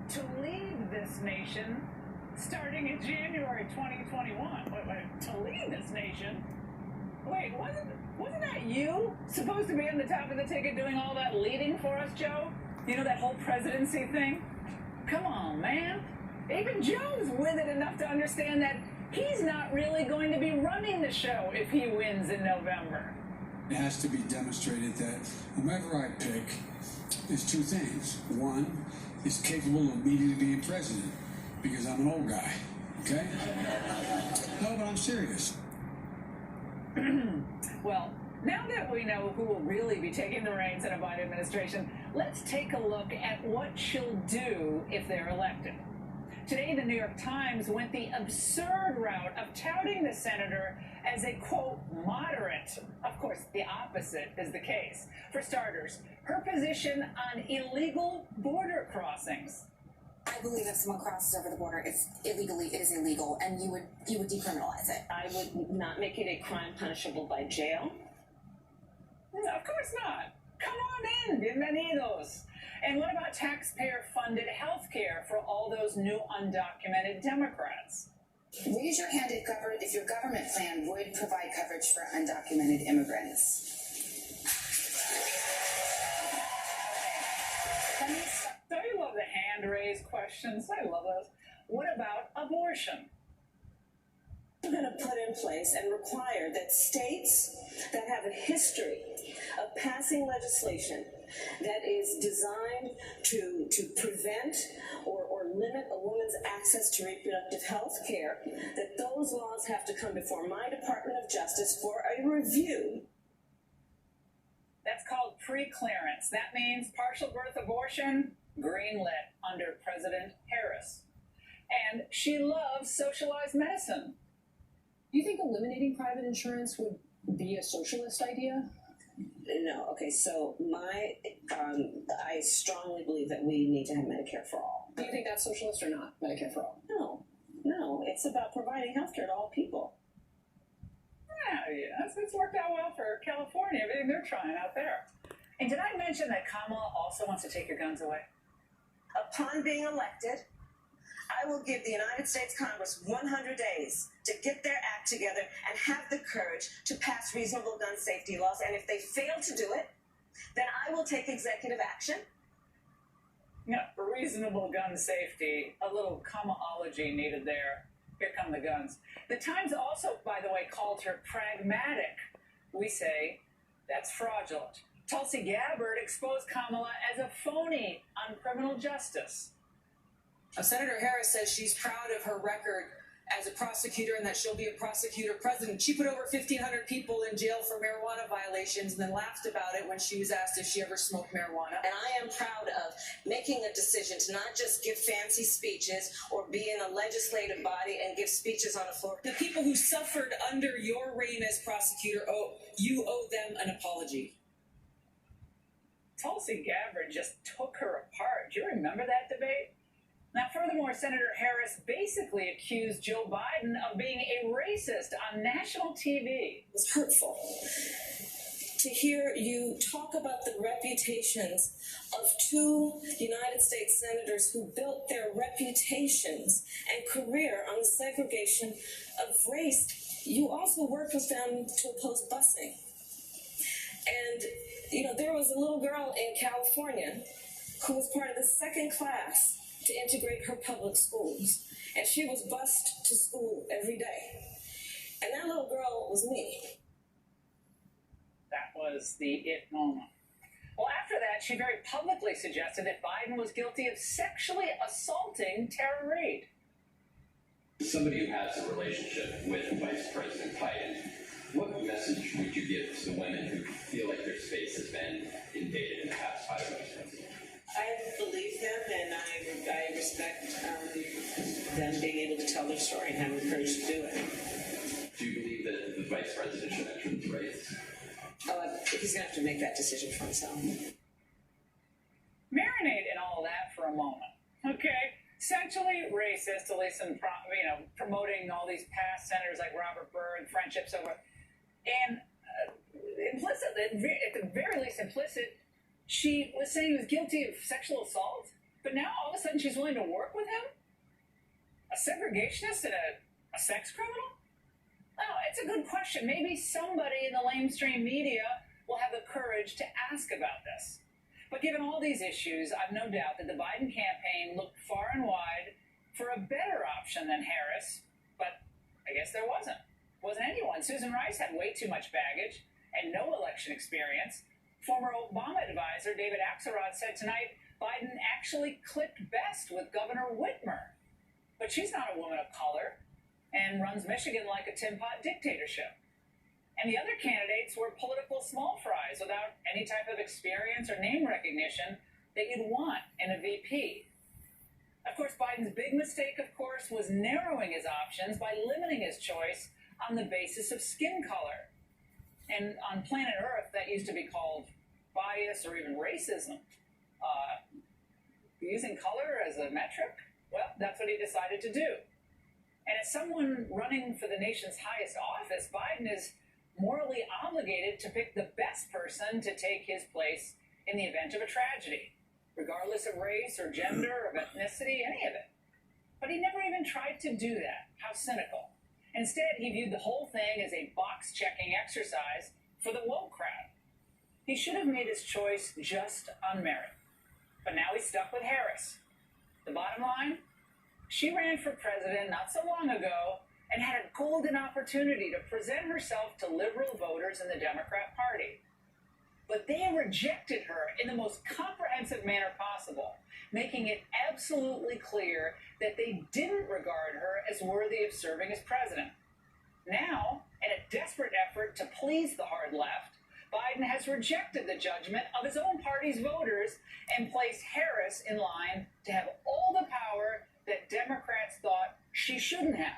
to lead this nation starting in January 2021. Wait, to lead this nation? Wait, wasn't that you supposed to be on the top of the ticket doing all that leading for us, Joe? You know, that whole presidency thing? Come on, man. Even Joe's with it enough to understand that he's not really going to be running the show if he wins in November. It has to be demonstrated that whomever I pick is two things. One, is capable of immediately being president, because I'm an old guy, okay? No, but I'm serious. Well, now that we know who will really be taking the reins in a Biden administration, let's take a look at what she'll do if they're elected. Today, the New York Times went the absurd route of touting the senator as a, quote, moderate. Of course, the opposite is the case. For starters, her position on illegal border crossings. I believe if someone crosses over the border, it is illegal, and you would decriminalize it. I would not make it a crime punishable by jail. No, of course not. Come on in, bienvenidos. And what about taxpayer-funded health care for all those new undocumented Democrats? Raise your hand if your government plan would provide coverage for undocumented immigrants. Don't you love the hand-raised questions? I love those. What about abortion? We're going to put in place and require that states that have a history of passing legislation that is designed to prevent or limit a woman's access to reproductive health care, that those laws have to come before my Department of Justice for a review. That's called pre-clearance. That means partial birth abortion, greenlit under President Harris. And she loves socialized medicine. Do you think eliminating private insurance would be a socialist idea? No. Okay, so I strongly believe that we need to have Medicare for all. Do you think that's socialist or not, Medicare for all? No, it's about providing health care to all people. Yeah, it's worked out well for California, everything they're trying out there. And did I mention that Kamala also wants to take your guns away? Upon being elected, I will give the United States Congress 100 days to get their act together and have the courage to pass reasonable gun safety laws. And if they fail to do it, then I will take executive action. Yeah, reasonable gun safety, a little Kamalaology needed there. Here come the guns. The Times also, by the way, called her pragmatic. We say that's fraudulent. Tulsi Gabbard exposed Kamala as a phony on criminal justice. Senator Harris says she's proud of her record as a prosecutor and that she'll be a prosecutor president. She put over 1,500 people in jail for marijuana violations and then laughed about it when she was asked if she ever smoked marijuana. And I am proud of making a decision to not just give fancy speeches or be in a legislative body and give speeches on the floor. The people who suffered under your reign as prosecutor, you owe them an apology. Tulsi Gabbard just took her apart. Do you remember that debate? Now, furthermore, Senator Harris basically accused Joe Biden of being a racist on national TV. It's hurtful to hear you talk about the reputations of two United States senators who built their reputations and career on the segregation of race. You also worked with them to oppose busing. And, there was a little girl in California who was part of the second class to integrate her public schools. And she was bused to school every day. And that little girl was me. That was the it moment. Well, after that, she very publicly suggested that Biden was guilty of sexually assaulting Tara Reid. Somebody who has a relationship with Vice President Biden, what message would you give to women who feel like their space has been invaded in the past by the Vice President? I believe them, and I respect them being able to tell their story and have the courage to do it. Do you believe that the Vice President should enter the race? He's going to have to make that decision for himself. Marinate in all that for a moment, okay? Sexually racist, at least in promoting all these past senators like Robert Byrd, friendships over, and implicit, at the very least implicit, she was saying he was guilty of sexual assault. But now all of a sudden she's willing to work with him? A segregationist and a sex criminal? Oh, it's a good question. Maybe somebody in the lamestream media will have the courage to ask about this. But given all these issues, I've no doubt that the Biden campaign looked far and wide for a better option than Harris, but I guess there wasn't. Wasn't anyone. Susan Rice had way too much baggage and no election experience. Former Obama advisor David Axelrod said tonight Biden actually clicked best with Governor Whitmer. But she's not a woman of color and runs Michigan like a Tin Pot dictatorship. And the other candidates were political small fries without any type of experience or name recognition that you'd want in a VP. Of course, Biden's big mistake, of course, was narrowing his options by limiting his choice on the basis of skin color. And on planet Earth, that used to be called bias or even racism. Using color as a metric? Well, that's what he decided to do. And as someone running for the nation's highest office, Biden is morally obligated to pick the best person to take his place in the event of a tragedy, regardless of race or gender or ethnicity, any of it. But he never even tried to do that. How cynical. Instead, he viewed the whole thing as a box-checking exercise for the woke crowd. He should have made his choice just on merit. But now he's stuck with Harris. The bottom line? She ran for president not so long ago and had a golden opportunity to present herself to liberal voters in the Democrat Party. But they rejected her in the most comprehensive manner possible, making it absolutely clear that they didn't regard her as worthy of serving as president. Now, in a desperate effort to please the hard left, Biden has rejected the judgment of his own party's voters and placed Harris in line to have all the power that Democrats thought she shouldn't have.